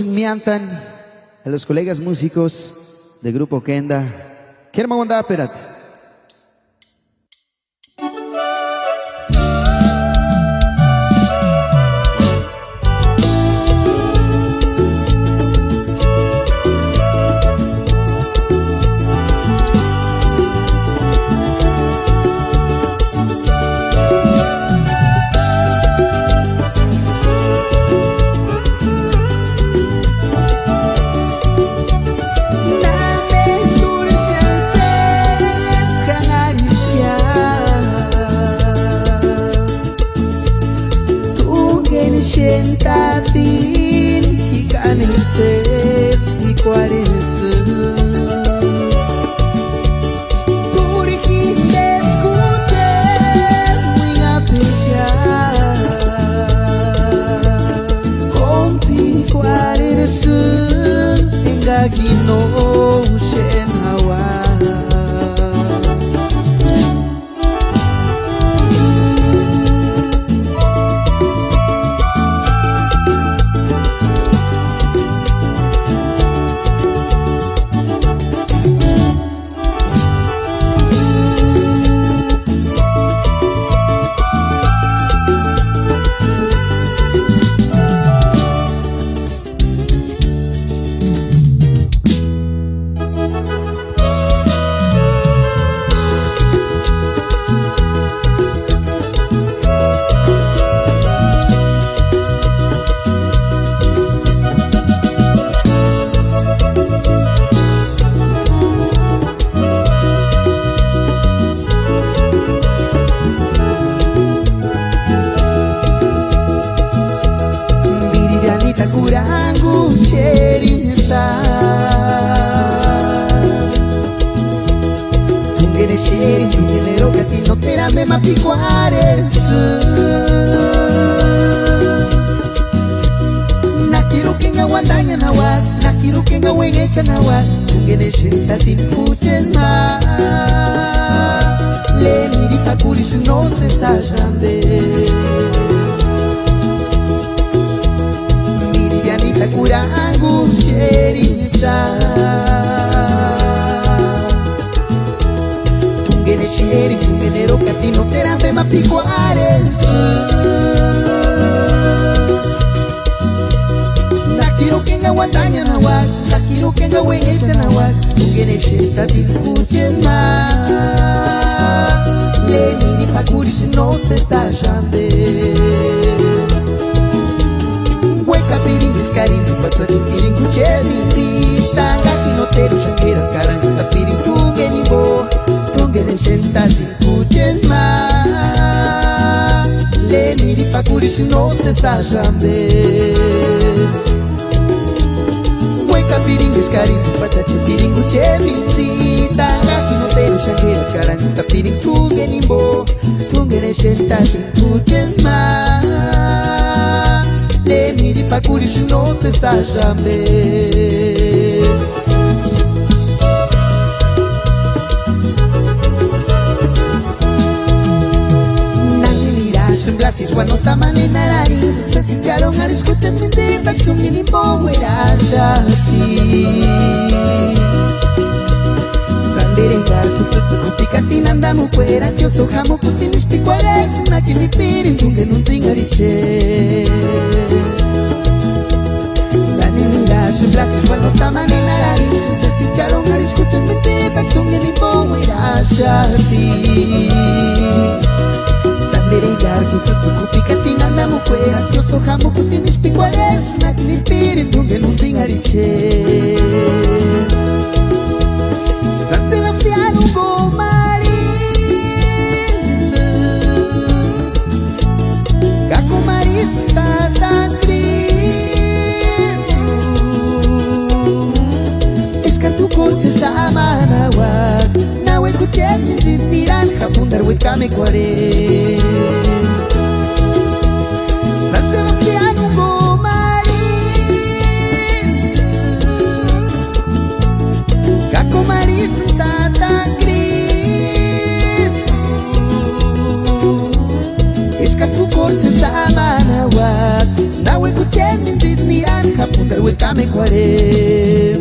Miantan a los colegas músicos de Grupo Kenda. Quiero mandar, espérate. Sentatin hikaneses y cuarese Turiki me escuché muy apreciar Compi cuarese engagino shen hawa Kurangu cherisa Tungene sheri, tungene rogati no terame ma piquares Nakiru kenga wandanya na wat Nakiru kenga wengecha na wat Tungene sheri tati kuchen ma Leni di fakurish no se sa jambe Kurangu cherisa Tungene sheri, tungene rokati no terambe ma piquares Nakiru kenga wandanya na wat Nakiru kenga wengecha na wat Tungene sheri tati kuchen ma Leni ni pakurish no se sa jambe Carinho para piring kucheri tanga kinotero shangera karanga piring tungeni bo tungeni sentati kuchen ma leni di pakurish no se sa jambe Weka piring carinho para piring kucheri tanga kinotero shangera karanga piring tungeni bo tungeni sentati kuchen ma Leni di pakurish no se sa jamais Nani mirash en blasis guano tamane nararis Se sincharon a discutir menditas con mi nimbo era shati Sanderengar tututsu kupicatina andamu fuera Yo so jamo kutinis piquares Naki mi pirin tunge nun tingariche Su clase cuando estaban en nariz se sincharon a discutir mentiras con mi nimbo era shati Sanderengar tututsu kupicatina andamu fuera Yo so jamo kutinis piquares Naki mi pirin tunge nun tingariche San Sebastián Gomaris Caco Maris Tata tu cosa samana wa na we kuchen viviran jafundar we kame kware San Sebastián Gomaris Caco Maris Tata Cris Esca tu cosa samana wa na we kuchen viviran Carhuecame cuare